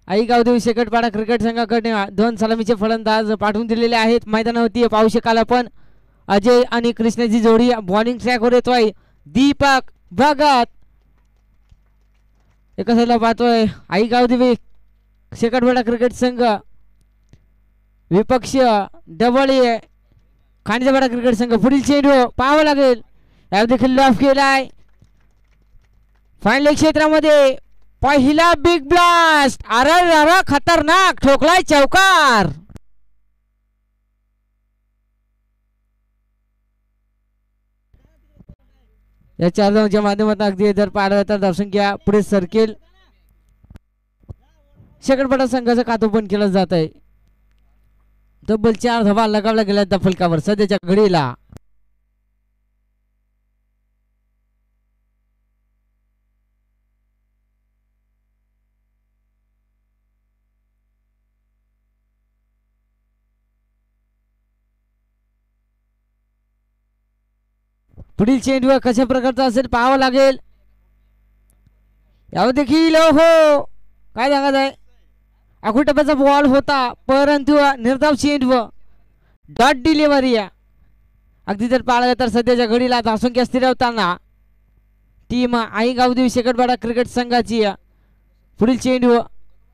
आई Gavdevi शेकटपाडा cricket संघाकडे 2 सलामीचे फलंदाज पाठवून दिलेले आहेत मैदानावरती. पाहू शकाल आपण अजय आणि कृष्णाची जोडी बॉलिंग ट्रॅकवर येतोय. दीपक भगत एका साईडला पाहतोय आई गावदेवी शेकटपाडा क्रिकेट संघ, विपक्ष डबल ए खांडेपाडा क्रिकेट संघ. पुढील चेंडू पाहावं लागेल, या देखील लॉफ केलाय फाईनल क्षेत्रामध्ये. पहिला बिग ब्लास्ट, अरे खतरनाक ठोकलाय चौकार. या 4 धावांच्या माध्यमातून अगदी जर पाहिलं तर धावसंख्या पुढे सरकेल. शेकटपाडा संघाचं खातं पण केलं जात आहे. तब्बल 4 धावा लगावल्या गेल्या त्या फलकावर सध्याच्या घडीला. पुढील चेंडू कशा प्रकारचा असेल पाहावं लागेल. यावर देखील हो काय सांगत आहे, आखूड टप्प्याचा बॉल होता परंतु निर्धाव चेंडू डॉट डिलिव्हरी. अगदी जर पाहिलं तर सध्याच्या घडीला धावसंख्या स्थिरवताना टीम आई गावदेवी शेकटपाडा क्रिकेट संघाची. पुढील चेंडू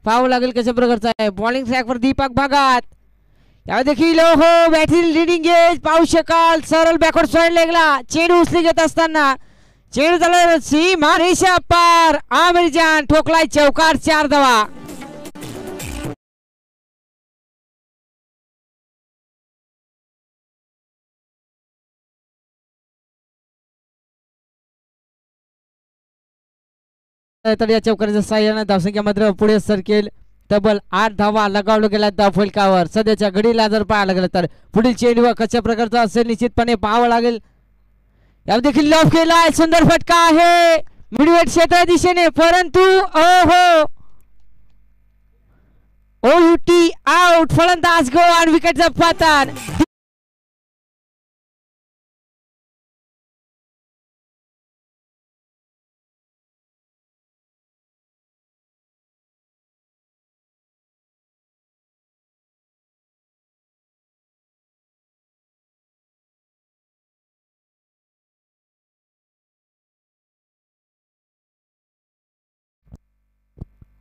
पाहावं लागेल कशा प्रकारचा आहे. बॉलिंग ट्रॅकवर दीपक भगत, या देखील हो बॅटिंग लिडिंग एज पाहू शकाल. सरळ बॅकवर्ड साइड लेगला चेंडू उचली घेत असताना चेंडू झाला सीमा रेषा पार. आमिर जान ठोकलाय चौकार. 4 धावा. तर या चौकाराच्या साह्याने धावसंख्या मात्र पुढे सरकेल. तब्बल 8 धावा लगावलं गेल्या त्या फलकावर सध्याच्या घडीला जर पाहायला गेलं तर. पुढील चेंडू कशा प्रकारचा असेल निश्चितपणे पाहावं लागेल. या देखील लॉफ केलाय, सुंदर फटका आहे मिडवेट क्षेत्र दिशेने परंतु ओयूटी आउट. फलंदाज गो आणि विकेटचा पतन.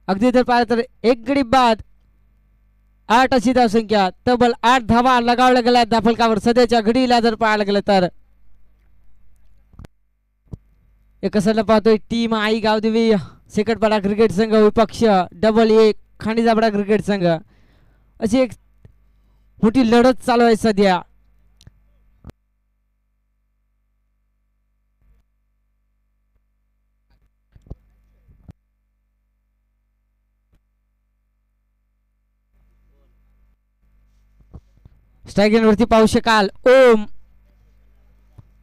अगदी जर पाहिलं तर एक गडी बाद 8 अशी धावसंख्या. तब्बल 8 धावा लगावल्या गेल्या त्या फलकावर सध्याच्या घडीला जर पाहायला गेलं तर. एका साईडला पाहतोय टीम आई गावदेवी शेकटपाडा क्रिकेट संघ, विपक्ष डबल ए खांडेपाडा क्रिकेट संघ. अशी एक मोठी लढत चालू आहे सध्या. स्ट्रायकिंग वरती पाहू शकाल ओम,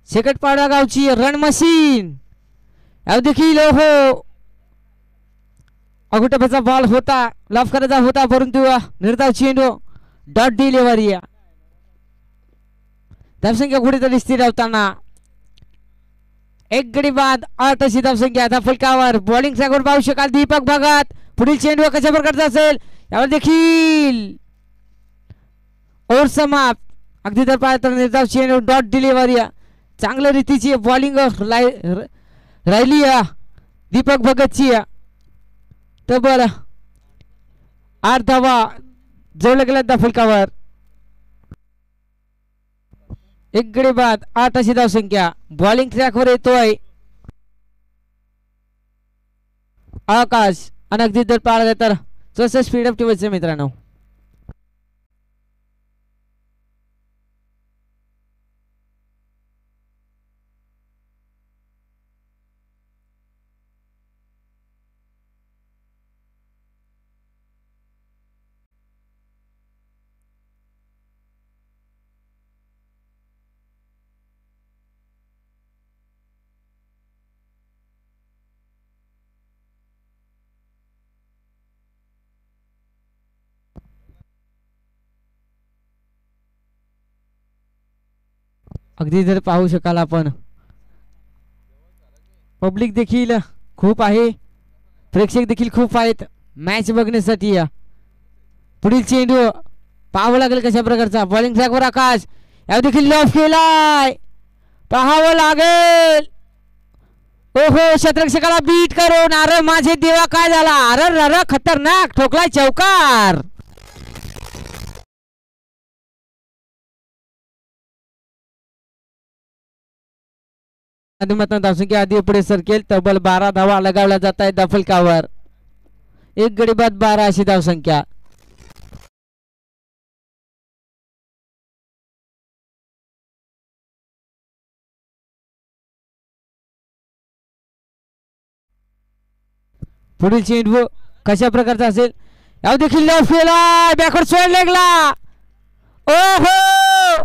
शेकटपाडा गावची रन मशीन. या देखील हो अगुटप्याचा बॉल होता, लॉफ करायचा होता परंतु निर्धाव चेंडू डॉट डिलिव्हरी. धावसंख्या कुठेतरी स्थिरवताना एक गडी बाद 8 अशी धावसंख्या त्या फलकावर. बॉलिंग ट्रॅकवर पाहू शकाल दीपक भगत. पुढील चेंडू कशा प्रकारचा असेल यावर देखील ओव्हर समाप्त. अगदी तर पाहिलं तर निर्धाव चेंडू डॉट डिलिव्हरी. चांगल्या रीतीची बॉलिंग राहिली दीपक भगतची. तब्बल 8 धावा जोडल्या गेल्या त्या फलकावर. एक गडी बाद 8 अशी धावसंख्या. बॉलिंग ट्रॅकवर येतोय आकाश आणि अगदी जर पाहिलं तर जसं स्पीड अप ठेवायचं मित्रांनो. अगदी जर पाहू शकाल आपण पब्लिक देखील खूप आहे, प्रेक्षक देखील खूप आहेत. मॅच बघण्यासाठी या. पुढील चेंडू पाहावं लागेल कशा प्रकारचा. बॉलिंग ट्रॅकवर आकाश, या देखील लॉफ केलाय, पाहावं लागेल. ओहो, क्षेत्ररक्षकाला बीट करून, अरे माझे देवा काय झाला, अरे रर खतरनाक ठोकलाय चौकार. धावसंख्या आधी पुढे सरकेल. तब्बल 12 धावा लगावल्या जात आहेत दफलकावर. एक गडी बाद 12 अशी धावसंख्या. पुढील चेंडू कशा प्रकारचा असेल, या देखील लॉफ केला, बॅकवर्ड स्वेड लेगला. ओहो,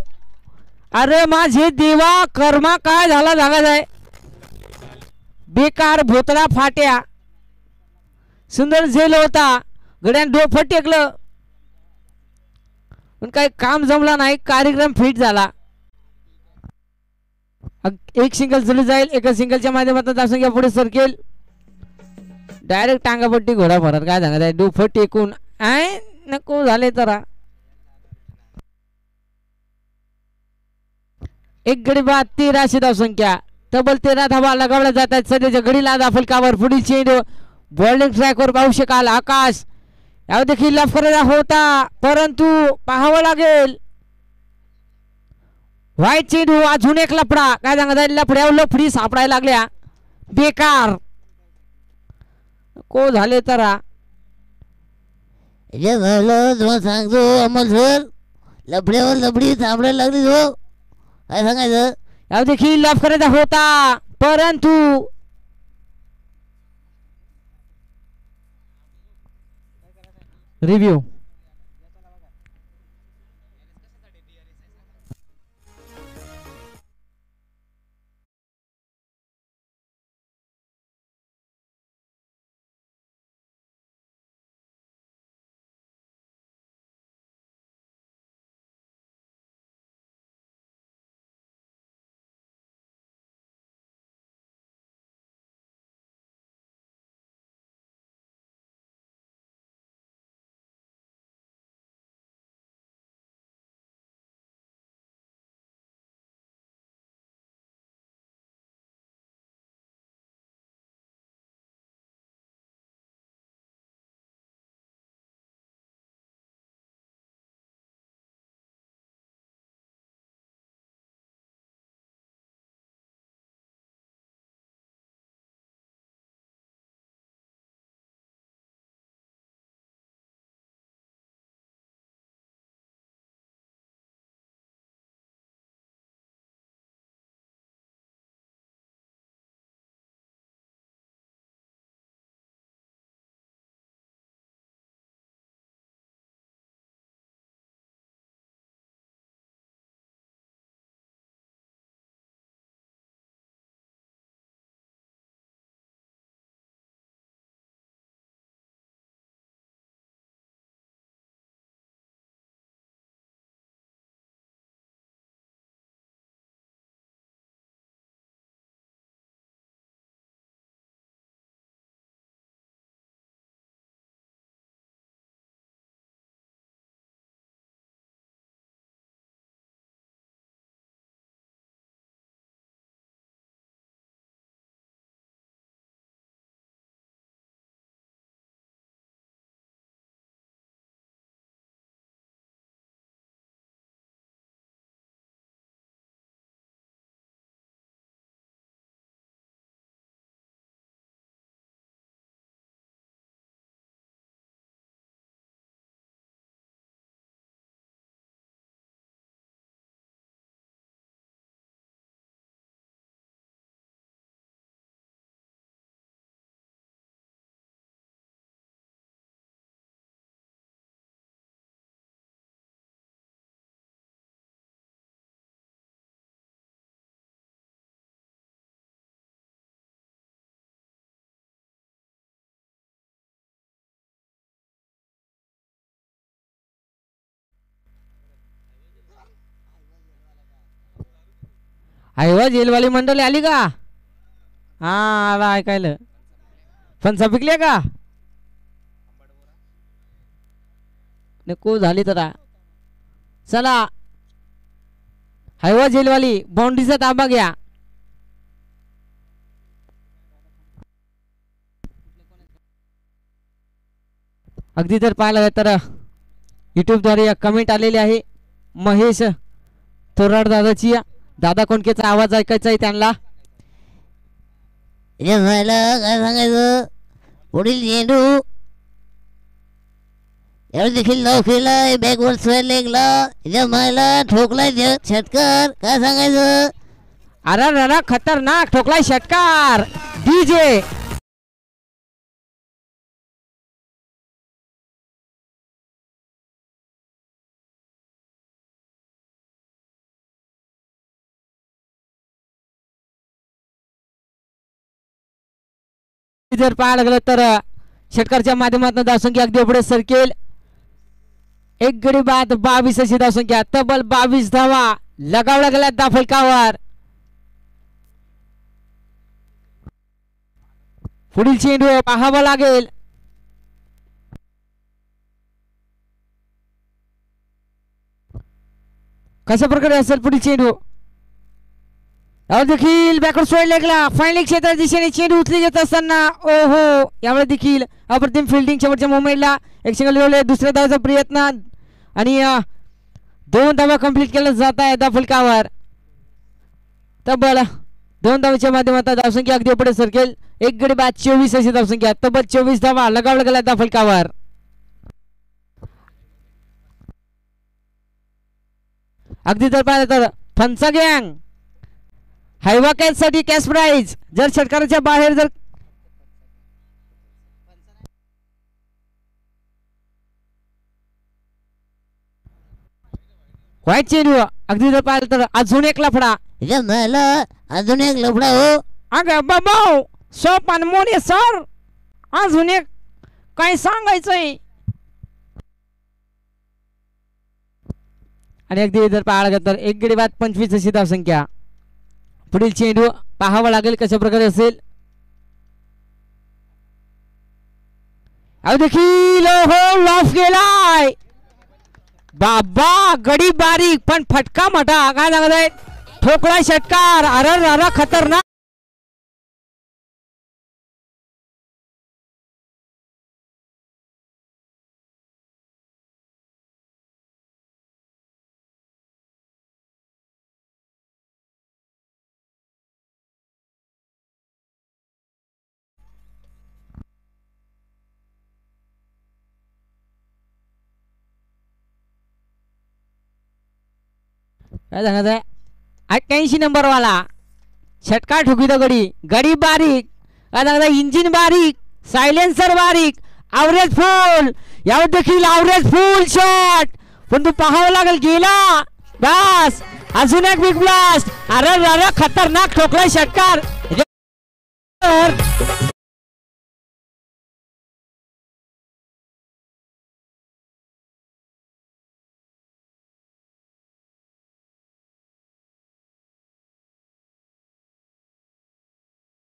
अरे माझे देवा कर्मा काय झाला जागा जाय, बेकार भोतळा फाट्या. सुंदर झेल होता, गड्यान डोफट टेकलं पण काही काम जमला नाही. कार्यक्रम फिट झाला. एक सिंगल चली जाईल. एका सिंगलच्या माध्यमातून धावसंख्या पुढे सरकेल. डायरेक्ट टांगापट्टी घोडा भरत काय सांगत आहे, डोफट टेकून आय नको झाले तर. एक गडी बाद 13 अशी धावसंख्या. तब्बल 13 धावा लगावल्या जात आहेत सध्याच्या घडीला दफलकावर. पुढील चेंडू बॉलिंग ट्रॅकवर पाहू शकाल आकाश, या देखील लफ करायचा होता परंतु पाहावं लागेल. व्हाईट चेंडू, अजून एक लफडा काय सांगत आहे, लफड्यावर लफडी सापडायला लागल्या, बेकार को झाले तर. तुम्हाला सांगतो अमोल सर, लफड्यावर लफडी सापडायला लागली. हो काय सांगायचं, या देखील लफ करायचा होता परंतु रिव्ह्यू. आयवा जेलवाली मंडळी आली का? हा आला ऐकायला. फणसा पिकले का? नको झाली तर चला हायवा जेलवाली बाउंड्रीचा ताबा घ्या. अगदी जर पाहिलं तर युट्यूबद्वारे कमेंट आलेली आहे महेश थोराड दादाची. दादा कोणकेचा आवाज ऐकायचा आहे त्यांना. व्हायला काय सांगायचं पुढील चेंडू एवढं देखील नाव केलाय बॅकवर स्वेर लेगला व्हायला ठोकलाय षटकार. काय सांगायचं अरे खतरनाक ठोकलाय षटकार. डीजे जर पाहायला गेलं तर षटकारच्या माध्यमातून धावसंख्या अगदी पुढे सरकेल. एक गडी बाद 22 अशी धावसंख्या. तब्बल 22 धावा लगावल्या गेल्या दाफलकावर. पुढील चेंडू पाहावा लागेल. कशा प्रकारे असेल पुढील चेंडू. देखील बॅकवर्ड सोड लागला. फायनल क्षेत्राच्या दिशेने चेंडू उचली जात असताना ओहो यावेळी देखील अप्रतिम फिल्डिंग. शेवटच्या मोमेंटला एक सिंगल लिहिले. दुसऱ्या धावाचा प्रयत्न आणि 2 धावा कंप्लीट केल्या जात आहे दाफलकावर. तब्बल 2 धावाच्या माध्यमातून धावसंख्या अगदी पुढे सरकेल. एक गडी बाद 24 अशी धावसंख्या. तब्बल 24 धावा लगावल्या गेल्या दाफलकावर. अगदी जर पाहिलं तर फनसा गँग हायवा कॅच साठी कॅश प्राइज. जर षटकाराच्या बाहेर जर व्हाईट चेंडू. अगदी जर पाहिलं तर अजून एक लफडा. अजून एक लफडा हो. अगं बाबा सोप अनमोल सर अजून एक काय सांगायचंय. आणि अगदी जर पाहायला गेलं तर एक गडी बाद 25 अशी धावसंख्या. पुढील चेंडू पाहावा लागेल कशा प्रकारे असेल. देखील हो लॉफ गेलाय बाबा. गडी बारीक पण फटका मोठा. काय सांगत आहे ठोकळा षटकार. अरे खतरनाक. काय सांगत आहे 88 नंबर वाला षटकार ठोकितो गडी. गडी बारीक. काय सांगत आहे इंजिन बारीक. सायलेन्सर बारीक. Average full. यावर देखील ॲव्हरेज फुल शॉट. पण तू पाहावं लागेल गेला. बस अजून एक बिग ब्लास्ट. अरे खतरनाक ठोकलाय षटकार.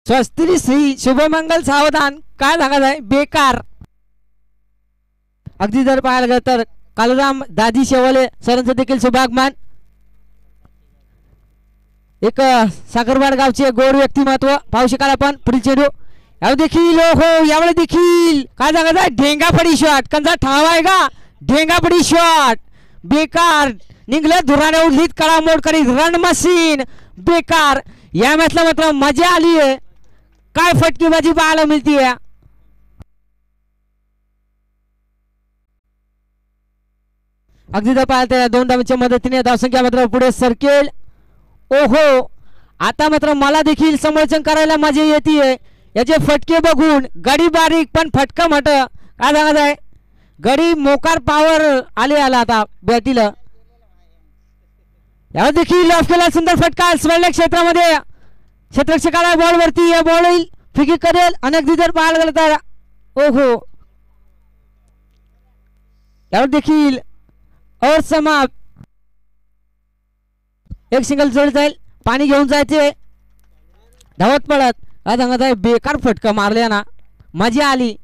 33 श्री शुभमंगल सावधान. काय सांगत आहे बेकार. अगदी जर पाहायला गेलं तर कालुराम दाजी शेवाले सरांचं देखील शुभागमन. एक साखरवाड गावचे गोड व्यक्तिमत्व पाहू शकाल आपण. पुढील चेंडू यावेळी देखील हो यावेळी देखील काय सांगत आहे ढेंगापडी शॉट. कंचा ठाव आहे का ढेंगापडी शॉट बेकार. निघले धुराने उडलीत कळा मोड करीत रन मशीन बेकार. या मॅचला मात्र मजा आली आहे. काय फटकेबाजी पाहायला मिळतीये. अगदी जर पाहिलं 2 धावांच्या मदतीने धावसंख्या मात्र पुढे सरकेल. ओहो आता मात्र मला देखील समालोचन करायला मजा येते. याचे फटके बघून गडी बारीक पण फटका मोठ. काय सांगत आहे गडी मोकार पॉवर आले आला आता बॅटीला. यावर देखील ऑफ केला सुंदर फटका. स्वर्णिक क्षेत्रामध्ये क्षेत्ररक्षकाला बॉल वरती बॉल येईल फिकी करेल. अनेक जर पाहायला गेलं तर ओहो यावर देखील और समाप्त. एक सिंगल जोड जाईल. पाणी घेऊन जायचे धावत पडत. काय सांगत आहे बेकार फटका मारल्या ना मजा आली.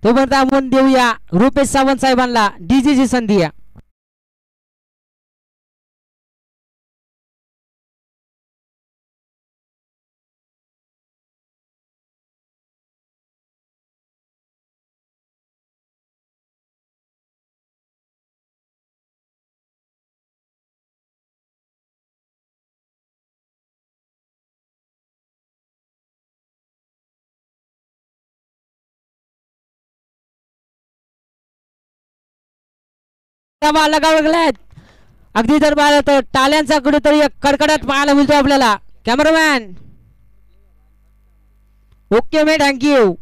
तोपर्यंत आपण देऊया रुपेश सावंत साहेबांना डीजेची संधी या. लगाव लागलाय अगदी जर पाहिलं तर टाल्यांचा कुठेतरी कडकडाट पाहायला मिळतो आपल्याला. कॅमेरामॅन ओके मे थँक्यू.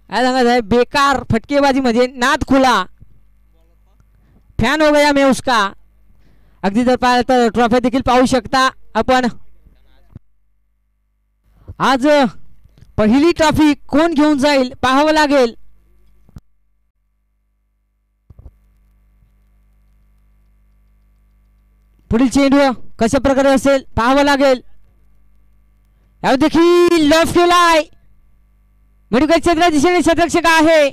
काय सांगत आहे बेकार फटकेबाजी मध्ये नाद खुला फॅन हो गया मैं उसका. अगदी जर पाहिलं तर ट्रॉफी देखील पाहू शकता आपण. आज पहिली ट्रॉफी कोण घेऊन जाईल पाहावं लागेल. पुढील चेंडू कशा प्रकारे असेल पाहावं लागेल. यावर देखील लॉफ केलाय मेडिकल क्षेत्र दिशेने शतरक्षक आहे.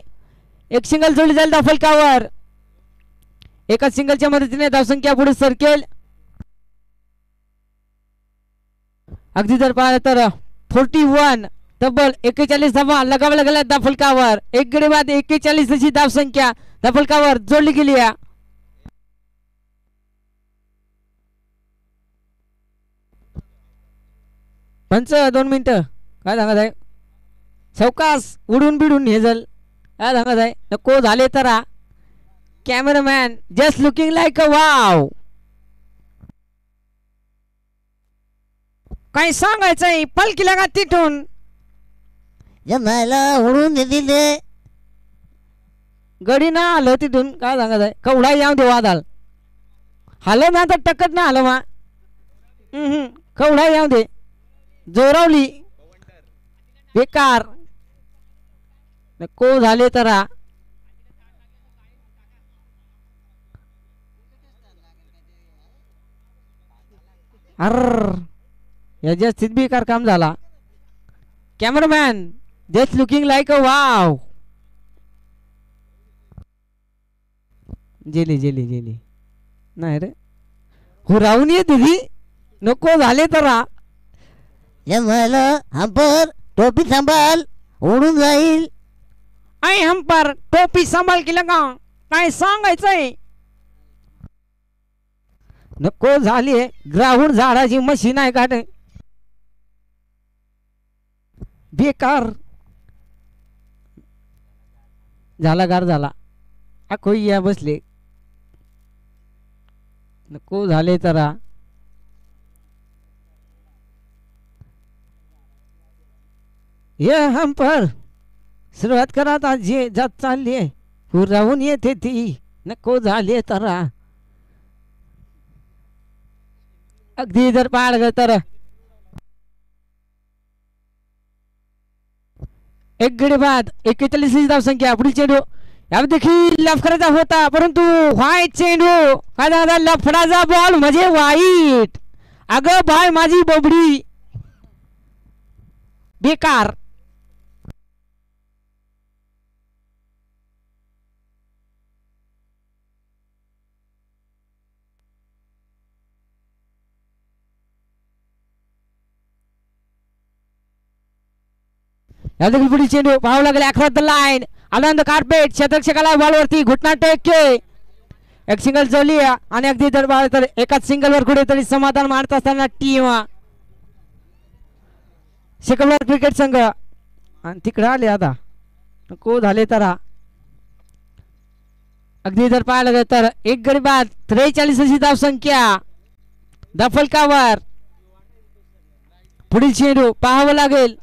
एक सिंगल जोडली जाईल धावफलकावर. एका सिंगलच्या मदतीने धावसंख्या पुढे सरकेल. अगदी जर पाहिलं तर 41 तब्बल 41 धावा लगाव लागल्या धावफलकावर. एक गडी बाद 41 अशी धावसंख्या धावफलकावर जोडली गेली आहे. पंच 2 मिनिटं काय सांगत आहे चौकास उडून बिडून हे जल काय सांगत आहे नको झाले तर. Cameraman just looking like a wow. काय सांगायचंय पलकी लागा तिथून जमायला उडून देतील ते. गडी ना आलं तिथून काय सांगत आहे कवडा याव दे वादाल हालं ना तर टक्कत ना आलं मा कवडा याव दे जोरावली बेकार नको झाले तर. अर याच्या स्थित बेकार काम झाला. Cameraman just looking like a wow. Jelly jelly jelly नाही रे हो राहून ये तुझी नको झाले तर. जमायला हंपर टोपी सांभाळ उडून जाईल. आई हंपर टोपी सांभाळ की लगा काय सांगायचंय नको झाली ग्राउंड झाडाची मशीन आहे का बेकार झाला गार झाला. कोई या बसले नको झाले तर. ये हंपर सुरुवात करा आता जे जात चालली आहे राहून येते ती नको झाले तर. अगदी जर पाळलं तर एक गडी बाद 41 धावसंख्या. पुढील चेंडू यावर देखील लफडाचा होता परंतु व्हाईट चेंडू काय झाला लफडाचा बॉल म्हणजे वाईट. अगं बाय माझी बोबडी बेकार. यादेखील पुढील चेंडू पाहावं लागले अक्रॉस द लाईन आनंद कार्पेट शतरक्षकाला बॉलवरती घुटना टेकके. एक सिंगल जोडली आणि अगदी तर एकाच सिंगलवर कुठेतरी समाधान मानत असताना टीम शिकवणार क्रिकेट संघ आणि तिकडे आले आता नको झाले तर. अगदी जर पाहायला गेलं तर एक गडी बाद 43 अशी धावसंख्या धावफलकावर. पुढील चेंडू पाहावं लागेल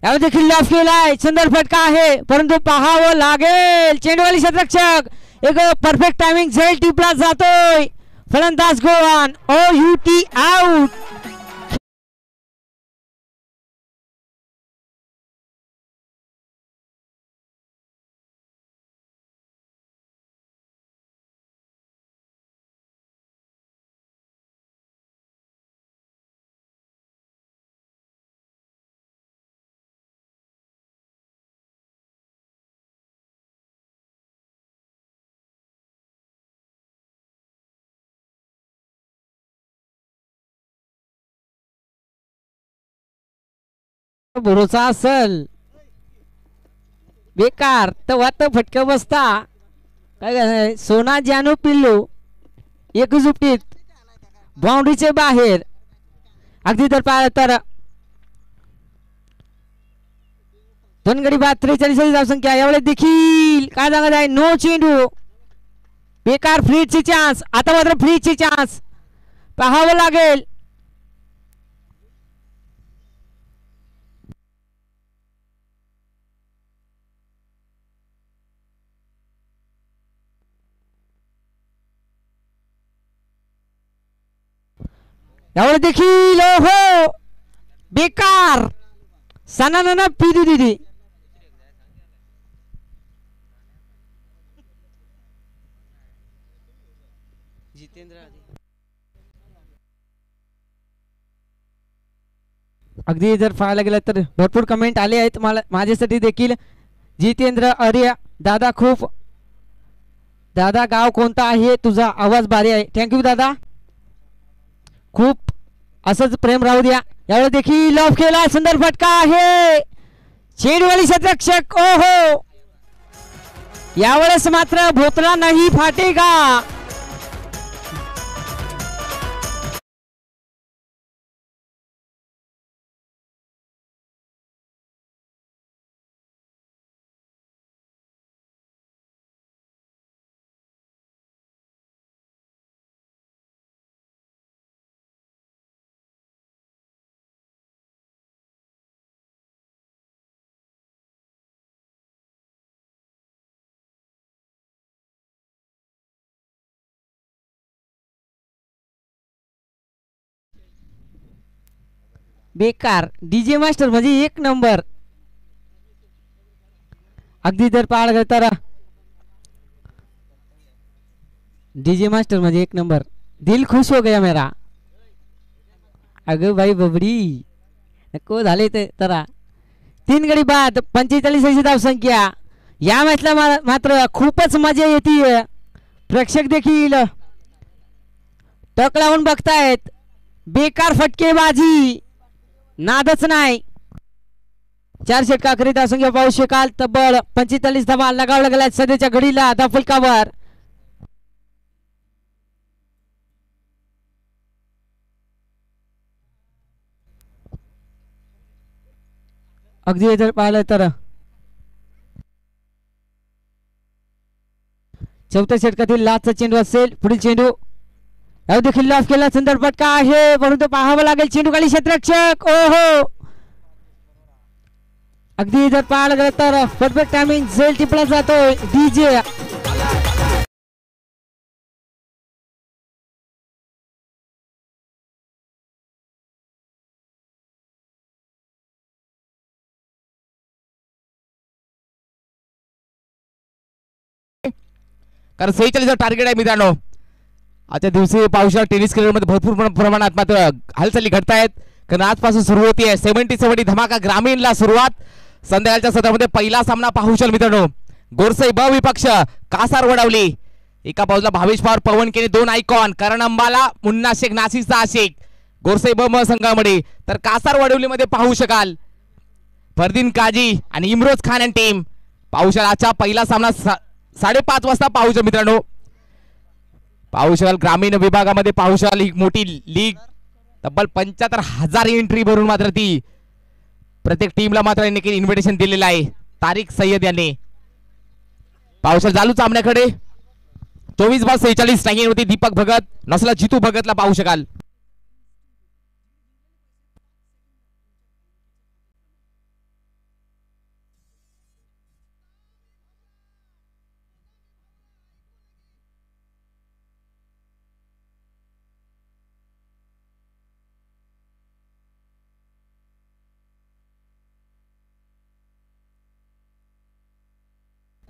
यावर देखील लॉफ केलाय सुंदर फटका आहे परंतु पाहावं लागेल. चेंडूवाली शतरक्षक एक परफेक्ट टायमिंग झेल टिपला जातोय. फलंदाज गोवान OUT आउट. भरोसा असल बेकार तर वाट फटका बसता काय करणार? सोना जानू पिल्लू एक जुपटीत बाउंड्रीचे बाहेर अगदी तर पाहिलं तर दोन गडी बाद 43 धावसंख्या यावेळेस देखील काय सांगत आहे नो चेंडू बेकार फ्रीजची चान्स आता मात्र फ्रीजची चान्स पाहावं लागेल यावेळेस देखील हो बेकार सना पिदी दिदी अगदी जर पाहायला गेलं तर भरपूर कमेंट आले आहेत मला माझ्यासाठी देखील जितेंद्र आर्य दादा खूप दादा गाव कोणता आहे तुझा आवाज भारी आहे थँक्यू दादा खूप असंच प्रेम राहू द्या यावेळेस देखील लॉफ केला सुंदर फटका आहे चेंडूवाली क्षेत्ररक्षक ओहो यावेळेस मात्र भोतला नाही फाटेगा बेकार डीजे मास्टर म्हणजे एक नंबर अगदी जर पाहायला गेलं तर डीजे मास्टर म्हणजे एक नंबर दिल खुश हो गया मेरा अगं भाई बबडी नको झाले ते तरा 3 गडी बाद 45 धावसंख्या या मॅचला मात्र खूपच मजा येते प्रेक्षक देखील टक लावून बघतायत बेकार फटकेबाजी नादच नाही 4 षटका करीत असंख्य पाहू शकाल तब्बल 45 धावा लगावला गेला सध्याच्या घडीला फलकावर अगदी जर पाहिलं तर चौथ्या षटकातील लास्टचा चेंडू असेल पुढील चेंडू यावर देखील लॉफ केला सुंदर फटका आहे परंतु पाहावं लागेल चेंडू खाली क्षेत्ररक्षक ओहो अगदी जर पाहायला गेलं तर परफेक्ट टायमिंग झेल टिपला जातोय डीजे कारण 46 टार्गेट आहे मित्रांनो आजच्या दिवशी पावसाळा टेनिस क्रीडमध्ये भरपूर प्रमाणात मात्र हालचाली घडत आहेत कारण आजपासून सुरू होती आहे 70 धमाका ग्रामीणला सुरुवात संध्याकाळच्या सत्रामध्ये पहिला सामना पाहू शकाल मित्रांनो गोरसई ब विपक्ष कासार वडवली एका बाजूला भावेश पवार पवन केने 2 आयकॉन करण अंबाला मुन्ना शेख नासिरचा आशिक गोरसई ब म संघामध्ये तर कासार वडवलीमध्ये पाहू शकाल फरदीन काजी आणि इम्रोज खान आणि टीम पाहू शकाल आजचा पहिला सामना 5:30 वाजता पाहू शकाल मित्रांनो पाहू शकाल ग्रामीण विभागामध्ये पाहू शकाल ही मोठी लीग तब्बल 75,000 एंट्री भरून मात्र ती प्रत्येक टीमला मात्र इन्व्हिटेशन दिलेलं आहे तारिक सय्यद यांनी पाहू शकाल चालू सामन्याकडे 24/46 टाइमिंग होती दीपक भगत नसला जितू भगतला पाहू शकाल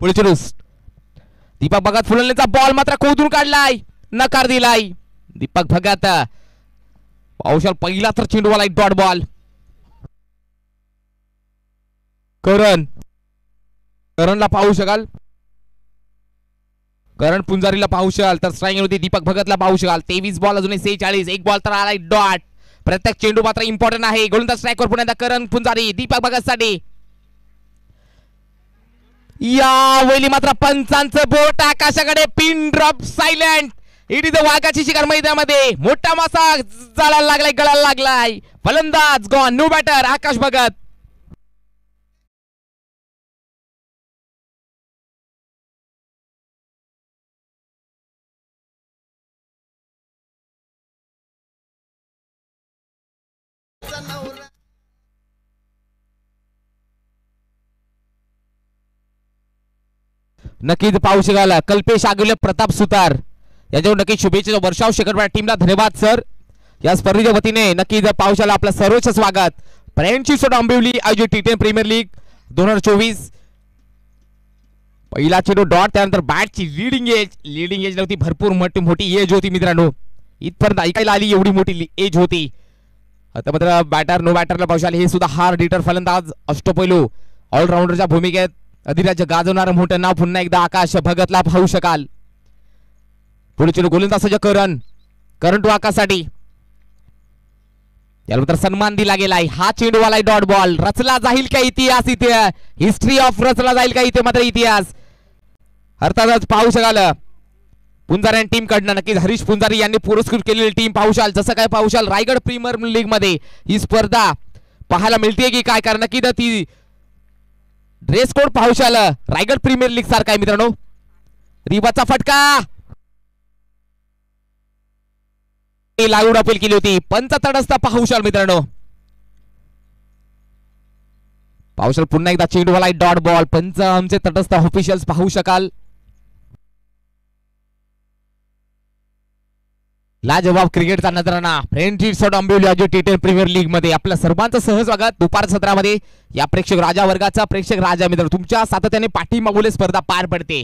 पुढे चेंडू दीपक भगत फुलंडीचा बॉल मात्र खोदून काढलाय नकार दिलाय दीपक भगत पाहू शकाल पहिला तर चेंडूवाला एक डॉट बॉल करणला पाहू शकाल करण पुंजारीला पाहू शकाल तर स्ट्राईक होती दीपक भगतला पाहू शकाल 23 बॉल अजून 46 एक बॉल तर आलाय डॉट प्रत्येक चेंडू मात्र इम्पॉर्टंट आहे. गोलंदाज स्ट्राईकवर पुन्हा एकदा करण पुंजारी दीपक भगतसाठी. या वेळी मात्र पंचांचं बोट आकाशाकडे. Pin drop silent. It is वाघाची शिकार मैदानामध्ये. मोठा मासा जाळायला लागलाय, गळायला लागलाय. फलंदाज गॉन, नो बॅटर आकाश भगत. नक्कीच पाहू शकाल कल्पेश आगुले, प्रताप सुतार याच्यावर नक्कीच शुभेच्छा वर्षाव शेखर टीमला धन्यवाद सर. या स्पर्धेच्या वतीने नक्कीच पाहू शकाल आपलं सर्वोच्च स्वागत. फ्रेंडशिप डोंबिवली आयोजित T10 प्रीमियर लीग 2024. पहिला चेंडू डॉट, त्यानंतर बॅटची लीडिंग एज नव्हती, भरपूर मोठी एज होती मित्रांनो. इथपर्यंत ऐकायला आली एवढी मोठी एज होती. आता मात्र बॅटर नो बॅटरला पाहू शकाल. हे सुद्धा हार्ड हिटर फलंदाज अष्टपैलू ऑलराऊंडरच्या भूमिकेत अधिराज्य गाजवणारं मोठं नाव पुन्हा एकदा आकाश भगतला पाहू शकाल. पुढे चेंडू गोलंदाज करण टू आकाशसाठी. त्यानंतर सन्मान दिला गेलाय. हा चेंडू वाला डॉट बॉल. रचला जाईल का इतिहास इथे. हिस्ट्री ऑफ रचला जाईल का इथे मात्र इतिहास. अर्थातच पाहू शकाल पुंजारी टीम कडनं नक्कीच हरीश पुंजारी यांनी पुरस्कृत केलेली टीम पाहू शकाल. जसं काय पाहू शकाल रायगड प्रीमियर लीग मध्ये ही स्पर्धा पाहायला मिळते की काय, कारण नक्की ती ड्रेस कोड पाहू शकाल रायगड प्रीमियर लीग सारखा आहे मित्रांनो. रिबाचा फटका लागून अपील केली होती. पंच तटस्थ पाहू शकाल मित्रांनो. पाहू शकाल पुन्हा एकदा चेंडूवाला डॉट बॉल. पंच आमचे तटस्थ ऑफिशियल्स पाहू शकाल. लाजवाब क्रिकेटचा नजराणा फ्रेंडशिप डोंबिवली आयोजित T10 प्रीमियर लीग मध्ये आपल्या सर्वांचं सहस्वागत. दुपार सत्रामध्ये या प्रेक्षक राजा वर्गाचा प्रेक्षक राजा मित्र तुमच्या सातत्याने पाठीमागून स्पर्धा पार पडते.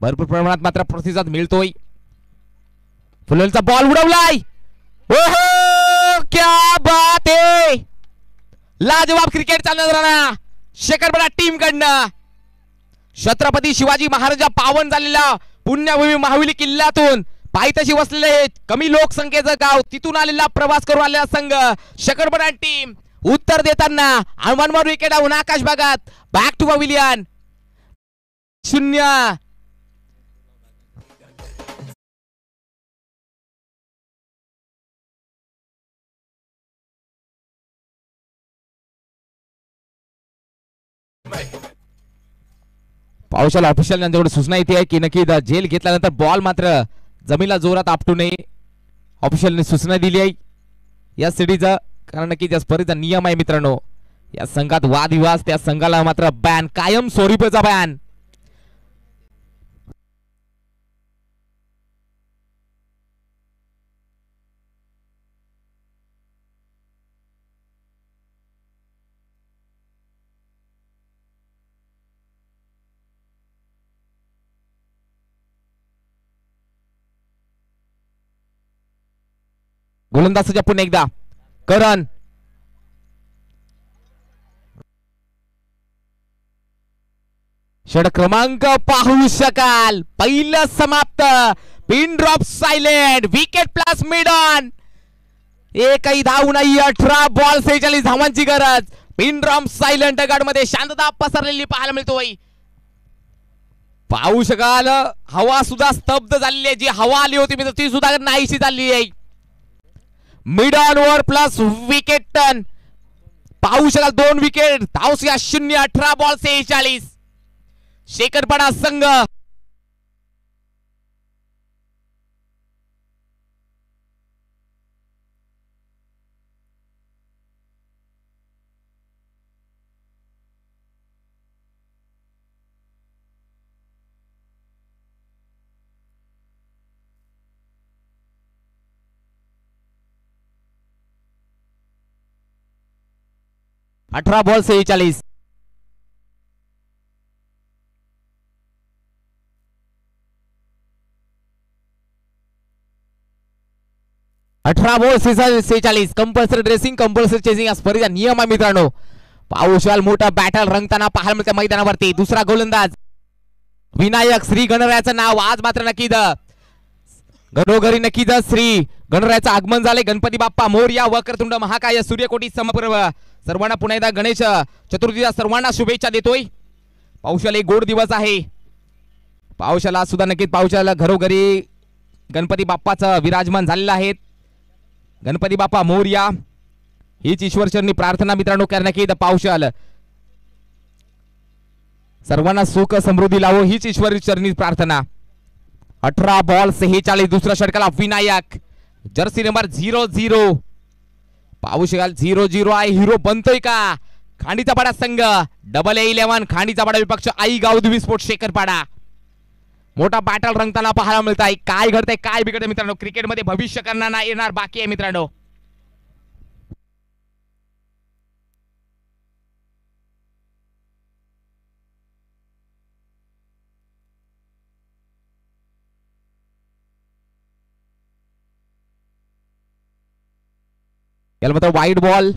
भरपूर प्रमाणात मात्र प्रतिसाद मिळतोय. फुलचा बॉल उडवलाय. ओहो क्या बात आहे. लाजवाब क्रिकेटचा नजराणा शेखरपडा टीम कडनं. छत्रपती शिवाजी महाराजा पावन झालेला पुण्यभूमी महाविली किल्ल्यातून पायथ्याशी वसलेले कमी लोकसंख्येचं गाव, तिथून आलेला प्रवास करून आलेला संघ शेखरपडा टीम उत्तर देताना अनवनवर विकेट आऊन आकाश भागात बॅक टू पवेलियन 0. पावसाला ऑफिशियल यांच्याकडे सूचना येते आहे की नक्की जेल घेतल्यानंतर बॉल मात्र जमीनला जोरात आपटू नये. ऑफिशियलने सूचना दिली आहे या सिटीचा, कारण नक्की त्या स्पर्धेचा नियम आहे मित्रांनो. या संघात वादविवाद, त्या संघाला मात्र बॅन, कायम स्वरूपाचा बॅन. गोलंदाजाच्या पुन्हा एकदा करण. षट क्रमांक पाहू शकाल. पहिलं समाप्त. Pin drop silent. Wicket plus mid on. एकही धाव नाही. 18 बॉल 46 धावांची गरज. पिन ड्रॉप सायलेंट मध्ये शांतता पसरलेली पाहायला मिळतोय. पाहू शकाल हवा सुद्धा स्तब्ध झालेली आहे. जी हवा आली होती ती सुद्धा नाहीशी झाली आहे. Mid on over plus wicket turn. पाहू शकाल 2 विकेट. धावसंख्या 0. 18 बॉल 46. शेखरपडा संघ अठरा बॉल 46. अठरा ball 46. Compulsory dressing, compulsory chasing या स्पर्धेचा नियम आहे मित्रांनो. पाहू शकाल मोठा बॅटल रंगताना पाहायला मिळते मैदानावरती. दुसरा गोलंदाज विनायक श्री गणरायाचं नाव आज मात्र नक्की घरोघरी नक्कीच श्री गणरायाचं आगमन झाले. गणपती बाप्पा मोरया. वक्रतुंड महाकाय सूर्यकोटी समप्रभ. सर्वांना पुन्हा एकदा गणेश चतुर्थीच्या सर्वांना शुभेच्छा देतोय. पावसाला एक गोड दिवस आहे. पावसाला सुद्धा नक्कीच पावसाला घरोघरी गणपती बाप्पाचं विराजमान झालेलं आहे. गणपती बाप्पा मोरया हीच ईश्वरचरणी प्रार्थना मित्रांनो. कारण की पावसाल सर्वांना सुख समृद्धी लावो हीच ईश्वरचरणी प्रार्थना. 18 बॉल 46. दुसऱ्या षटकाला विनायक. Jersey number 00. पाहू शकाल 0-0 आहे. हिरो बनतोय का खांडीचा पाडा संघ. डबल 11 खांडीचा पाडा विपक्ष आई गावदेवी स्पोर्ट्स शेखरपाडा. मोठा बॅटल रंगताना पाहायला मिळत आहे. काय घडतंय काय बिघडतंय मित्रांनो. क्रिकेटमध्ये भविष्य करणार येणार बाकी आहे मित्रांनो. याला मात्र वाईट बॉल.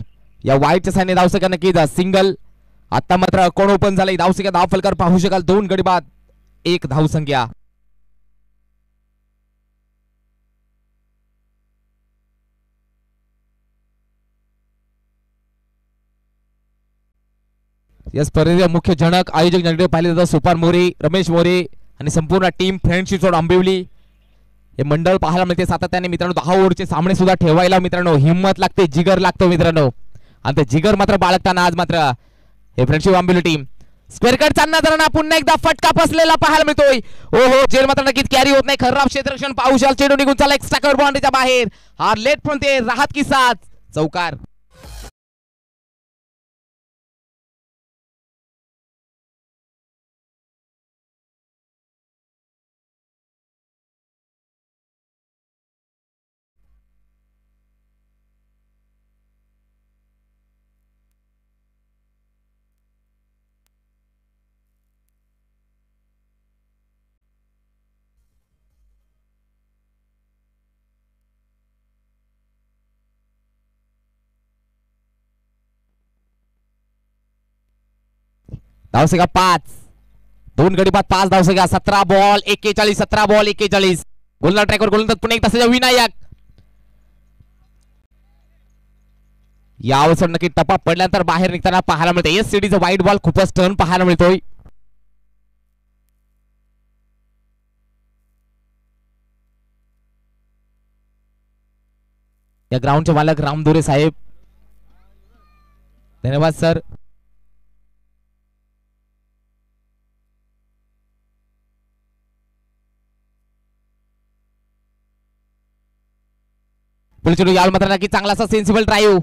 या वाईटच्या साईने धावसंख्या नक्कीच सिंगल. आता मात्र अकाउंट ओपन झालंय. धावसंख्या धाव फलकर पाहू शकाल. 2 गडी बाद 1 धावसंख्या. या स्पर्धेचे मुख्य जनक आयोजक जनकडे पाहिले जातात सुपार मोरे, रमेश मोरे आणि संपूर्ण टीम फ्रेंडशिप सोड आंबिवली हे मंडळ पाहायला मिळते सातत्याने मित्रांनो. 10 ओव्हरचे सामने सुद्धा ठेवायला मित्रांनो हिम्मत लागते, जिगर लागतो मित्रांनो. आणि ते जिगर मात्र बाळगताना आज मात्र हे friendship Ambivli team square cut चालना जरा पुन्हा एकदा फटका बसलेला पाहायला मिळतोय. ओहो जेल मात्र नक्कीच कॅरी होत नाही. खराब क्षेत्ररक्षण पाहू शाल. चेंडू निघून चालला एक्स्ट्रा कव्हर बाउंड्रीच्या बाहेर. हा लेट पण ते राहत की साथ चौकार. धावसंख्या 5. 2 गडी बाद 5 धावसंख्या. 17 बॉल 41. 17 बॉल 41. गोलंदाज ट्रॅकवर गोलंदाज पुन्हा एकदा सजा विनायक. या अवसर नक्की टप्पा पडल्यानंतर बाहेर निघताना पाहायला मिळते. एस सीडीचा वाईट बॉल खूपच टर्न पाहायला मिळतोय. या ग्राउंडचे मालक रामदोरे साहेब धन्यवाद सर. पुढे याल मात्र नक्की चांगला असा सेन्सिबल ड्राईव्ह.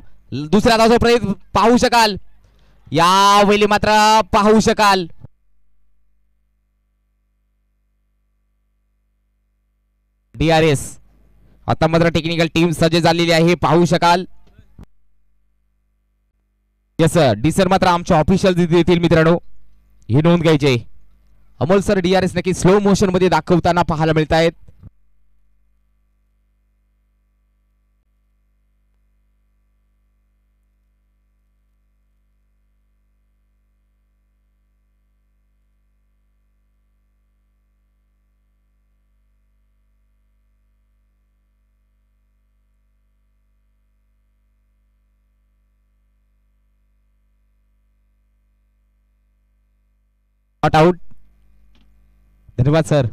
दुसऱ्या धावचा प्रयत्न पाहू शकाल. या वेळी मात्र पाहू शकाल DRS. आता मात्र टेक्निकल टीम सज्ज झालेली आहे पाहू शकाल. यस डी सर मात्र आमच्या ऑफिशियल देतील मित्रांनो ही नोंद घ्यायची. अमोल सर DRS नक्की स्लो मोशन मध्ये दाखवताना पाहायला मिळत आहेत. Not out. धन्यवाद सर.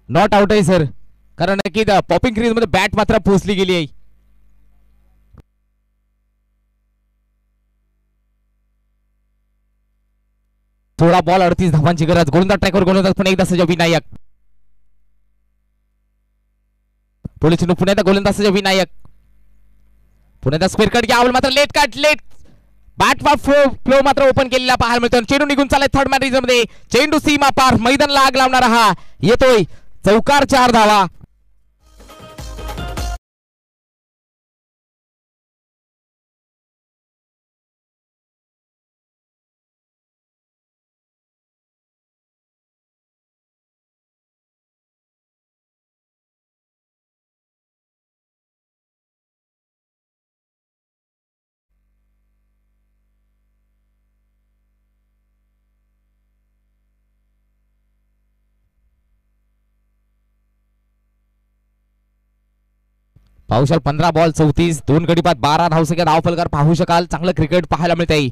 नॉट आउट आहे सर कारण की पॉपिंग क्रीज मध्ये बॅट मात्र पोहोचली गेली आहे. थोडा बॉल 38 धावांची गरज. गोलंदाज ट्रॅकवर गोलंदाज पुन्हा एकदा सजा विनायक. पुढे चेंडू पुन्हा एकदा गोलंदाज सजा विनायक. पुन्हा एकदा स्क्वेअर कट घ्या मात्र late cut late bat flow मात्र ओपन केलेला पाहायला मिळतो. चेंडू निघून चाललाय थर्ड मॅन रिझन मध्ये. चेंडू सीमा पार मैदानाला आग लावणारा हा येतोय. चौकार 4 धावा. पाहू शकाल 15 बॉल 34 2 गडी बाद 12 धावसंख्या धावफलकार पाहू शकाल. चांगलं क्रिकेट पाहायला मिळते.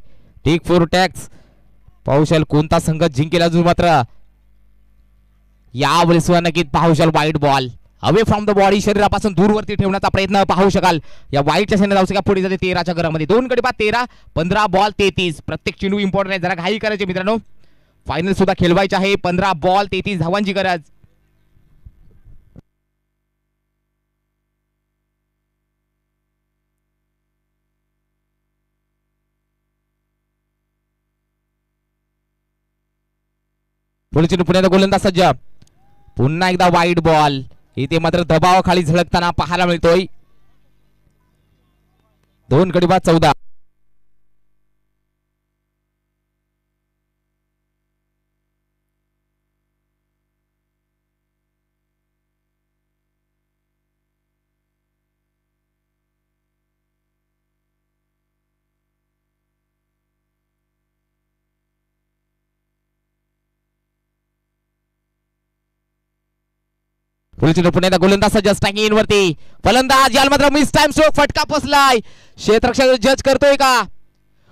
टेक 4 टॅक्स पाहू शकाल कोणता संघ जिंकेल अजून मात्र यावेळेस नक्कीच पाहू शकाल. Wide ball away from the body शरीरापासून दूरवरती ठेवण्याचा प्रयत्न पाहू शकाल. या वाईटच्या सैन्य धावसंख्या पुढे जाते 13च्या घरामध्ये. 2 गडी बाद 13 15 बॉल 33. प्रत्येक चेंडू इम्पॉर्टंट आहे. जरा घाई करायचे मित्रांनो. फायनल सुद्धा खेळवायचे आहे. 15 बॉल 33 धावांची गरज. पुढे चेंडू पुण्याचा गोलंदाज सज्ज. पुन्हा एकदा वाईट बॉल. इथे मात्र दबावाखाली झळकताना पाहायला मिळतोय. 2 गडी बाद 14. पुढे पुण्याचा गोलंदाज सज्ज स्ट्राइकिंग इन वरती. फलंदाज याला मात्र मिस टाइम स्ट्रोक फटका पोचलाय. क्षेत्ररक्षक जज करतोय का.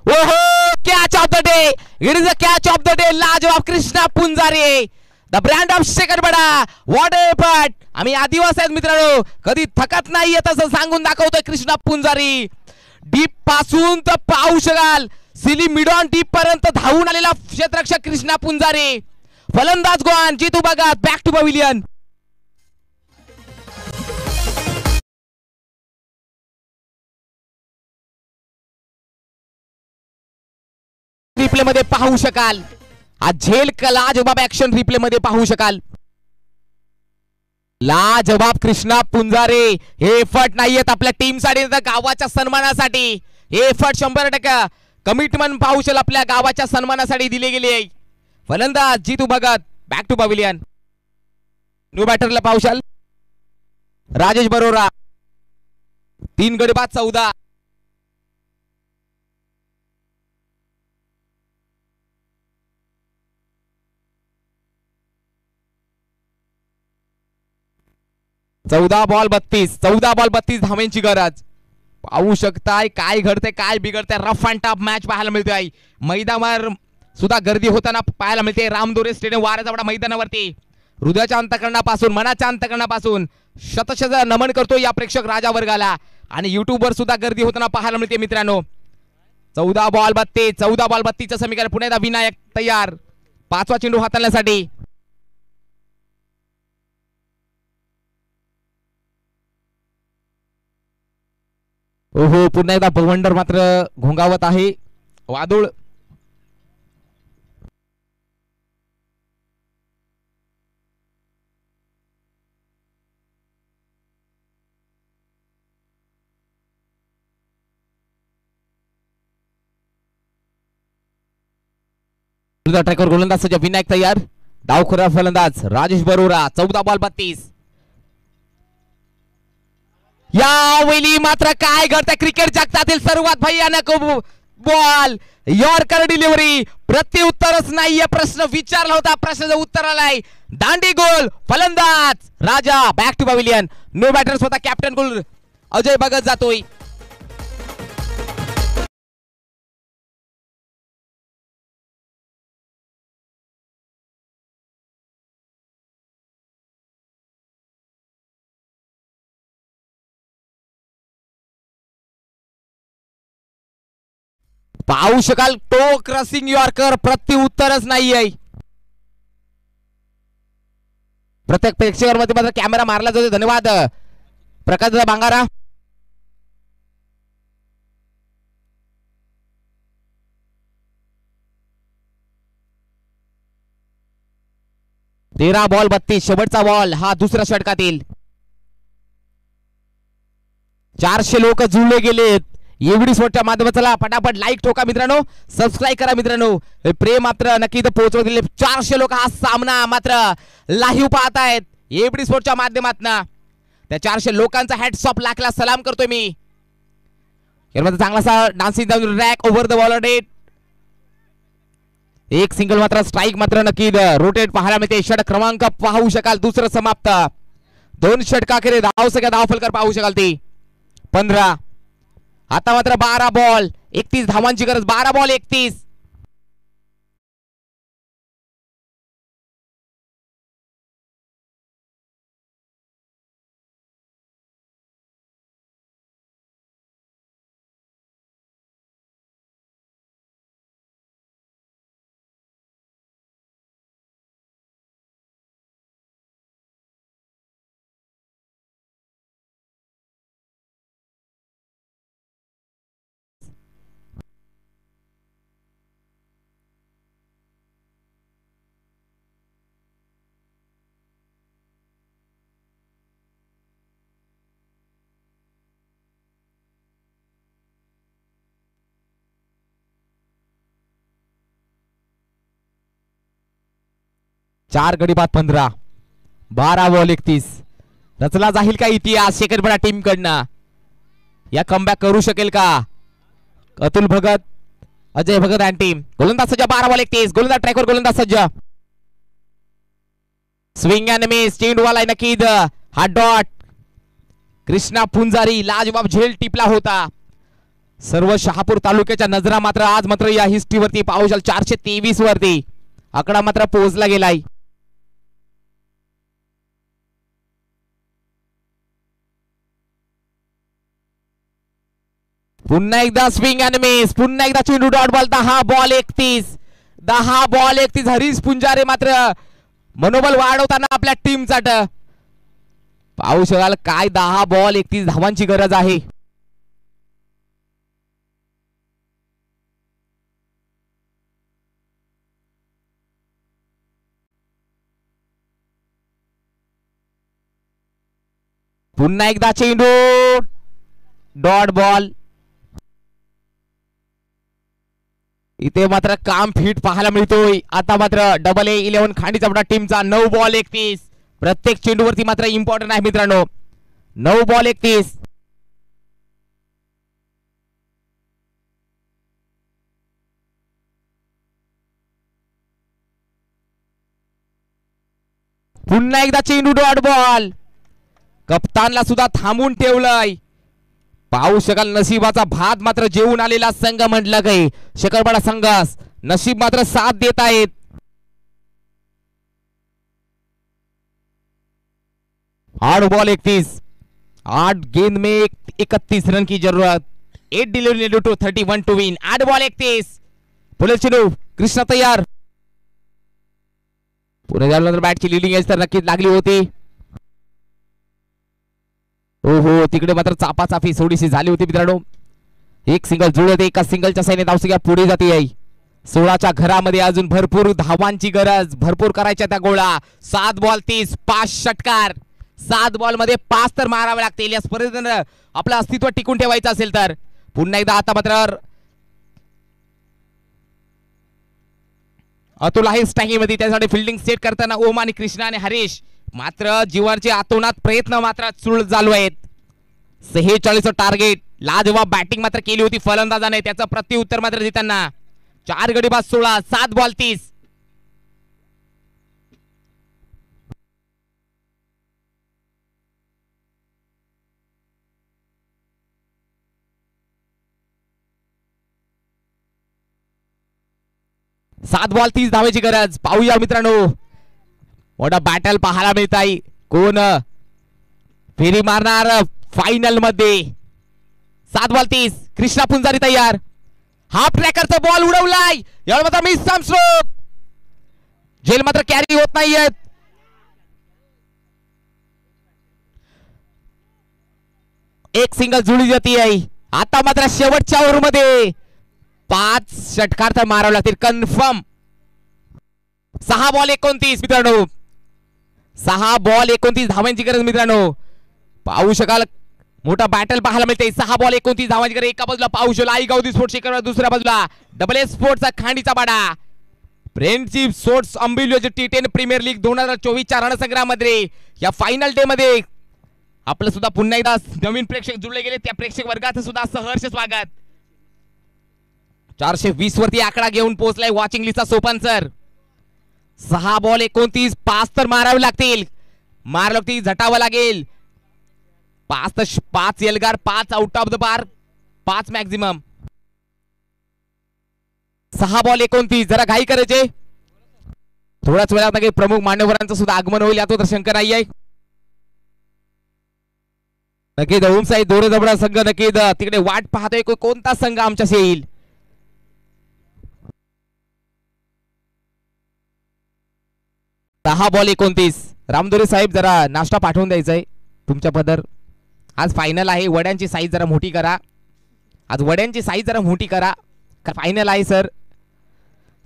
ओहो catch of the day. It is a catch of the day. लाजवाब Krishna Punjari the brand of second बडा. व्हॉट ए पट. आम्ही आदिवासी आहेत मित्रांनो. कधी थकत नाही असं सांगून दाखवतोय कृष्णा पुंजारी. डीप पासून तर पाहू शकाल सिली मिडॉन डीप पर्यंत धावून आलेला क्षेत्ररक्षक कृष्णा पुंजारी. फलंदाज गोवान जितू भगत बॅक टू पवेलियन. रिप्ले मध्ये पाहू शकाल. आज झेल लाजवाब ऍक्शन रिप्ले मध्ये पाहू शकाल. लाजवाब कृष्णा पुंजारे. हे एफर्ट नाहीयेत आपल्या टीम साठी तर गावाच्या सन्मानासाठी. हे एफर्ट 100% कमिटमेंट पाहू शकाल आपल्या गावाच्या सन्मानासाठी दिले गेले. फलंदाज जितू भगत बॅक टू पवेलियन. न्यू बॅटरला पाहू शकाल राजेश बरोरा. 3 गडी बाद 14. चौदा बॉल 32 धावांची गरज. पाहू शकताय काय घडते काय बिघडते. रफ अँड टफ मॅच पाहायला मिळतोय. मैदानावर सुद्धा गर्दी होताना पाहायला मिळते. रामदोरे स्टेडियम वाऱ्याजवळ मैदानावरती हृदयाच्या अंतकरणापासून मनाच्या अंतकरणापासून शतशत नमन करतो या प्रेक्षक राजा वर्गाला. आणि युट्यूब वर सुद्धा गर्दी होताना पाहायला मिळते मित्रांनो. 14 बॉल 32 समीकरण. पुण्याचा विनायक तयार 5वा चेंडू हाताळण्यासाठी. ओहो पुन्हा एकदा बवंडर मात्र घोंगावत आहे. वादळ ट्रॅकर गोलंदाज सज्ज. विनायक तयार. डावखोरा फलंदाज राजेश बरोरा. 14 बॉल 32. यावेळी मात्र काय घडतंय क्रिकेट जगतातील सर्वात भयानक बॉल. Yorker delivery. प्रत्युत्तरच नाहीये. प्रश्न विचारला होता प्रश्नाचं उत्तर आलाय. दांडी गोल. फलंदाज Raja back to pavilion. No batter स्वतः कॅप्टन गोल अजय भगत जातोय. पाहू शकाल टो क्रसिंग यॉर्कर. प्रत्युत्तरच नाहीये. प्रत्येक प्रेक्षकांमध्ये मात्र कॅमेरा मारला जातो. धन्यवाद प्रकाश बांगारा. तेरा बॉल 32. शेवटचा बॉल हा दुसऱ्या षटकातील. 400 लोक जुळले गेलेत. एवढी स्पोर्टच्या माध्यमातला पटापट लाईक ठोका मित्रांनो. सबस्क्राईब करा मित्रांनो. प्रेम मात्र नक्की पोहोचवत दिले. 400 लोक हा सामना मात्र लाईव्ह पाहतायत एवढी स्पोर्टच्या माध्यमातून. त्या 400 लोकांचा हॅट्स ऑफ लाखला सलाम करतोय मी. यामध्ये चांगलासा dancing down track over the ball डेट. एक सिंगल मात्र स्ट्राइक मात्र नक्की रोटेट पाहायला मिळते. षटक क्रमांक पाहू शकाल दुसरं समाप्त. 2 षटकाखेर धाव सगळ्या धावफलकर पाहू शकाल ती. 15. आता मात्र 12 बॉल 31 धावांची गरज. 12 बॉल 31. चार गडी बाद 15. 12 बॉल 31. रचला जाईल का इतिहास शेखरपडा टीम कडनं? या कमबॅक करू शकेल का अतुल भगत, अजय भगत आणि टीम? गोलंदाज सज्ज. 12 बॉल 31. गोलंदाज ट्रॅकवर गोलंदाज सज्ज. Swing and miss. चेंडूवाला नक्कीद हा डॉट. कृष्णा पुंजारी लाजवाब झेल टिपला होता. सर्व शहापूर तालुक्याच्या नजरा मात्र आज मात्र या हिस्ट्रीवरती पाहू शकाल. 423 वरती आकडा मात्र पोहोचला गेलाय. पुन्हा एकदा स्विंग अँड मिस. पुन्हा एकदा चेंडू dot ball. 10 ball 31. 10 ball 31. Harish Punjare मात्र मनोबल वाढवताना आपल्या टीमचा पाहू शकाल. काय 10 बॉल 31 धावांची गरज आहे. पुन्हा एकदा चेंडू डॉट बॉल. इथे मात्र काम फिट पाहायला मिळतोय. आता मात्र AA11 खांडीचा टीमचा 9 बॉल 31. प्रत्येक चेंडूवरती मात्र इम्पॉर्टंट आहे मित्रांनो. 9 बॉल 31. पुन्हा एकदा चेंडू डॉट बॉल. कप्तानला सुद्धा थांबून ठेवलंय. पाहू शकाल नशिबाचा भात मात्र जेवून आलेला संघ म्हटलं काही शेखरपाडा संघास नशीब मात्र साथ देत आहेत. आठ बॉल 31. 8 गेंद में 31 रन की जरूरत. 8 delivery to 31 to win. 8 ball 31. पुढे चेंडू. कृष्णा तयार. पुढे झाल्यानंतर बॅटची लिडिंग एज तर नक्कीच लागली होती. हो तिकडे मात्र चापाचापी थोडीशी झाली होती मित्रांनो. एक सिंगल जुळत एका सिंगलच्या साईने धावसंख्या पुढे जाते आहे. 16च्या घरामध्ये अजून भरपूर धावांची गरज. भरपूर करायच्या त्या गोळा. 7 बॉल 30. 5 षटकार. 7 बॉल मध्ये 5 तर मारावे लागतील या स्पर्धेत आपलं अस्तित्व टिकून ठेवायचं असेल तर. पुन्हा एकदा आता मात्र अतुल आहे स्टँगिंग मध्ये. त्यासाठी फिल्डिंग सेट करताना ओम आणि कृष्णा आणि हरीश मात्र जीवाचे आतोनात प्रयत्न मात्र सुरू चालू आहेत. 46 टार्गेट. लाजवाब बॅटिंग मात्र केली होती फलंदाजाने. त्याचं प्रत्युत्तर मात्र देताना 4 गडी बाद 16. 7 बॉल 30. सात बॉल 30 धावायची गरज. पाहूया मित्रांनो मोठा बॅटल पाहायला मिळत आहे. कोण फेरी मारणार फायनल मध्ये. 7 बॉल 30. कृष्णा पुंजारी तयार. हाफ ट्रॅकरचा बॉल उडवलाय. यावेळी मात्र मिस स्ट्रोक. झेल मात्र कॅरी होत नाहीयेत. एक सिंगल जुळली जाती आहे. आता मात्र शेवटच्या ओव्हर मध्ये 5 षटकार तर मारावे लागतील कन्फर्म. 6 बॉल 29 मित्रांनो. 6 बॉल 29 धावांची गरज मित्रांनो. पाहू शकाल मोठा बॅटल पाहायला मिळते. 6 बॉल 29 धावांची गरज. एका बाजूला पाहू शकाल आई गावदी स्पोर्ट्स शेखर, दुसऱ्या बाजूला AA स्पोर्ट्सचा खांडीचा बाडा. फ्रेंडशिप स्पोर्ट्स अंबिल्योची T10 प्रीमियर लीग 2024च्या रणसंग्रामध्ये या फायनल डे मध्ये आपलं सुद्धा पुन्हा एकदा नवीन प्रेक्षक जुळले गेले. त्या प्रेक्षक वर्गाचं सुद्धा सहर्ष स्वागत. 420 वरती आकडा घेऊन पोहोचलाय वॉचिंग लिस्टचा सोपान सर. 6 बॉल 29. 5 तर मारावे लागतील. मार लागतील झटावं लागेल. 5 Elgar, 5 out of the bar, 5 maximum. 6 ball 29. जरा घाई करायचे. थोड्याच वेळात काही प्रमुख मान्यवरांचं सुद्धा आगमन होईल यात तर शंका नाही आहे. नक्कीच ओम साई दोरे जबडा संघ नक्कीच तिकडे वाट पाहतोय कोणता संघ आमच्याशी येईल. दहा बॉल 29. रामदोरे साहेब जरा नाश्ता पाठवून द्यायचा आहे तुमच्या पदर. आज फायनल आहे. वड्यांची साईज जरा मोठी करा. आज वड्यांची साईज जरा मोठी करा. फायनल आहे सर.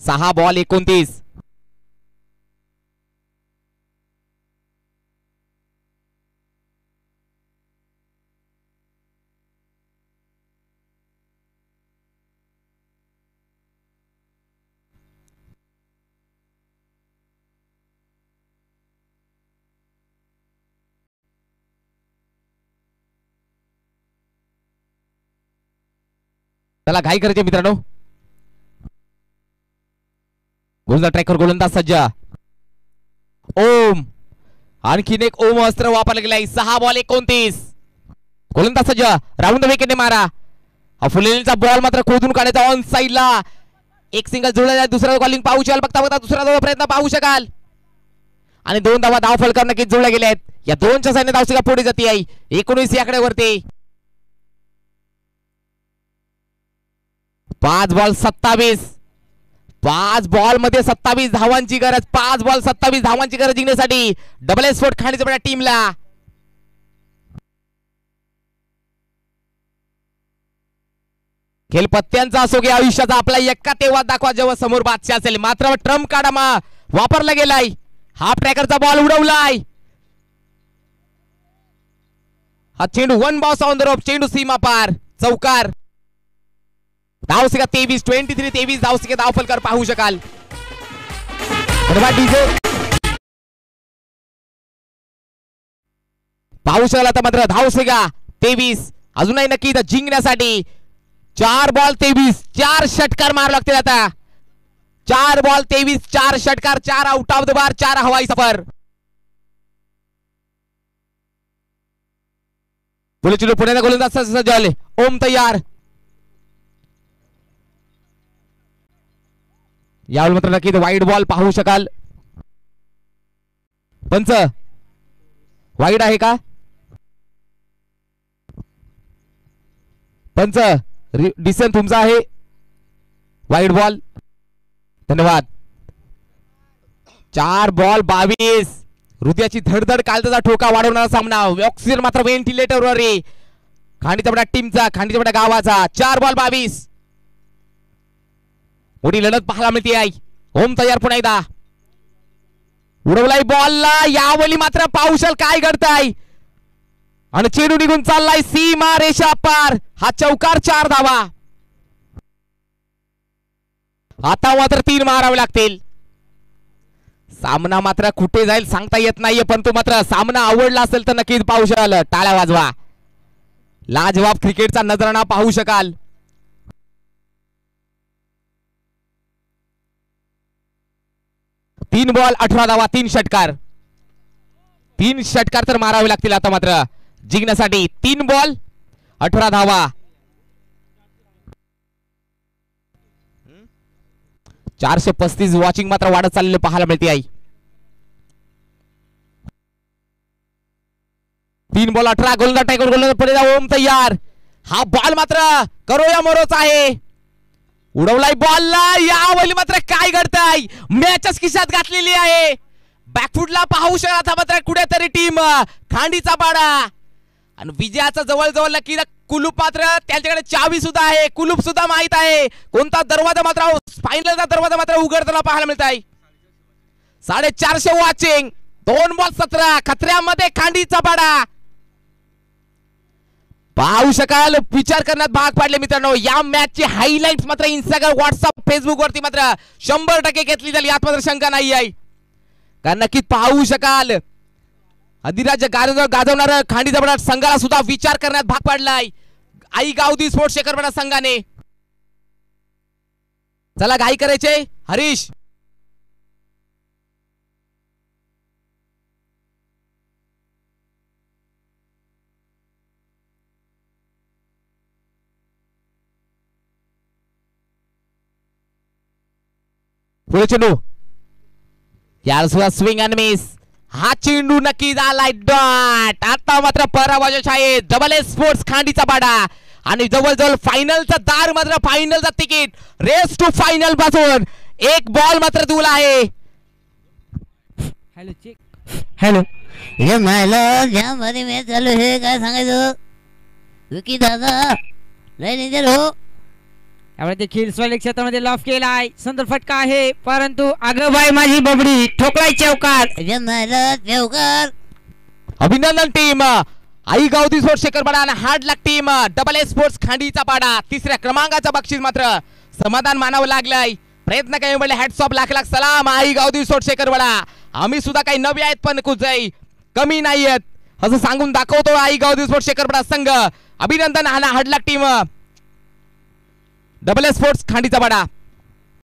6 बॉल 29. चला घाई करायचे मित्रांनो. गोलंदाज ट्रॅकर गोलंदाज सज्ज. ओम आणखीन एक ओम अस्त्र वापरलं गेलं आहे. 6 बॉल 29. गोलंदाज सज्ज. राऊंड विकेटने मारा. फुलेलीचा बॉल मात्र खोदून काढायचा ऑन साइडला. एक सिंगल जुळला. दुसरा कॉलिंग पाहू शकाल. बघता दुसरा प्रयत्न पाहू शकाल. आणि 2 धावा धाव फलकावर नक्कीच जुळल्या गेल्या आहेत. या 2च्या साईडने धावसिका पुढे जाते आहे. 19 या आकड्यावरती. 5 बॉल 27. 5 बॉल मध्ये 27 धावांची गरज. 5 बॉल 27 धावांची गरज जिंकण्यासाठी डबल स्फोट खाण्याच्या टीमला. खेळपत्त्यांचा असो की आयुष्याचा आपला एक्का तेव्हा दाखवा जेव्हा समोर बादशाह असेल. मात्र ट्रम्प काढा वापरला गेलाय. हाफ ट्रॅकरचा बॉल उडवलाय. हा चेंडू 1 बॉल ऑन द रोप. चेंडू सीमा पार. चौकार. धावसिका 23. 23 धावसिका धाव फलकावर पाहू शकाल. धन्यवाद डीजे. पाहू शकाल आता मात्र धावसिका 23. अजूनही नक्की जिंकण्यासाठी 4 बॉल 23. 4 षटकार मार लागतील आता. 4 बॉल 23. 4 षटकार. 4 आउट ऑफ द बार. 4 हवाई सफर. पुण्याचा गोलंदाज सज्ज झाले. ओम तयार. यावेळी मात्र नक्कीच वाईड बॉल पाहू शकाल. पंच वाईड आहे का पंच? डिसिजन तुमचा आहे. Wide ball. धन्यवाद. 4 बॉल 22. हृदयाची धडधड कालचा ठोका वाढवणारा सामना. ऑक्सिजन मात्र व्हेंटिलेटरवर रे खांडीचा टीमचा, खांडीचा गावाचा. 4 बॉल 22. मोठी लढत पाहायला मिळते आहे. ओम तयार. पुन्हा एकदा उडवलाय बॉलला. यावेळी मात्र पाऊशल काय घडताय आणि चेंडू निघून चाललाय सीमा रेषा पार. हा चौकार. 4 धावा. आता मात्र 3 मारावे लागतील. सामना मात्र कुठे जाईल सांगता येत नाहीये, पण तो मात्र सामना आवडला असेल तर नक्कीच पाहू शकाल. टाळ्या वाजवा. लाजवाब क्रिकेटचा नजराणा पाहू शकाल. 3 बॉल 18 धावा. 3 षटकार. 3 षटकार तर मारावे लागतील आता मात्र जिंकण्यासाठी. 3 बॉल 18 धावा. 435 वॉचिंग मात्र वाढत चाललेले पाहायला मिळते आहे. 3 बॉल 18. गोलंदाज टायगर गोलंदाज पुढे ओम तयार. हा बॉल मात्र करो या मरोचा आहे. उडवलाय बॉलला. यावेळी मात्र काय घडतंय. मॅचच खिशात घातलेली आहे. बॅकफुटला पाहू शकता मात्र कुठेतरी टीम खांडीचा पाडा आणि विजयाचा जवळ नक्की कुलूप मात्र त्यांच्याकडे चावी सुद्धा आहे. कुलूप सुद्धा माहित आहे. कोणता दरवाजा मात्र फायनलचा दरवाजा मात्र उघडताना पाहायला मिळत आहे. 450 वॉचिंग. 2 बॉल 17. खतऱ्यामध्ये खांडीचा पाडा पाहू शकाल. विचार करण्यात भाग पाडले मित्रांनो. या मॅचची हायलाइट्स मात्र इंस्टाग्राम, व्हॉट्सअप, फेसबुक वरती मात्र 100% घेतली झाली. यात मात्र शंका नाही आहे. कारण नक्कीच पाहू शकाल अधिराज्य गाजवणार खांडीचा बडा संघाला सुद्धा विचार करण्यात भाग पाडलाय आई गावदी स्पोर्ट्स शेखर बडा संघाने. चला घाई करायचे. हरीश पुढे चेंडू यार सुद्धा स्विंग अँड मिस. हा चेंडू नक्की झालाय डॉट. आता मात्र पराभवाच्या शाळेत डबल एस स्पोर्ट्स खांडीचा पाडा आणि जवळजवळ फायनलचा दार मात्र फायनलचा तिकीट रेस टू फायनल पासून एक बॉल मात्र दूर आहे. Hello check. हॅलो हे मायला जाम भारी मॅच चालू हे काय सांगायचं. विकी दादा लय डेंजर हो. त्यामुळे देखील स्वैलिक क्षेत्रामध्ये लॉफ केला आहे. सुंदर फटका आहे परंतु अगं बाई माझी बबडी ठोकलाय चौकार. हे मायला चौकार. अभिनंदन टीम आई गावती स्पोर्ट्स शेखर पाडा आणि hard luck team double S sports खांडीचा पाडा. तिसऱ्या क्रमांकाचं बक्षीस मात्र समाधान मानावं लागलंय. प्रयत्न काही म्हणले हॅट्स ऑफ लाख लाख सलाम आई गावती स्पोर्ट्स शेखर पाडा. आम्ही सुद्धा काही नवे आहेत पण कुठे कमी नाही आहेत असं सांगून दाखवतो आई गावती स्पोर्ट्स शेखर पाडा संघ. अभिनंदन hard luck team double S sports खांडीचा पाडा.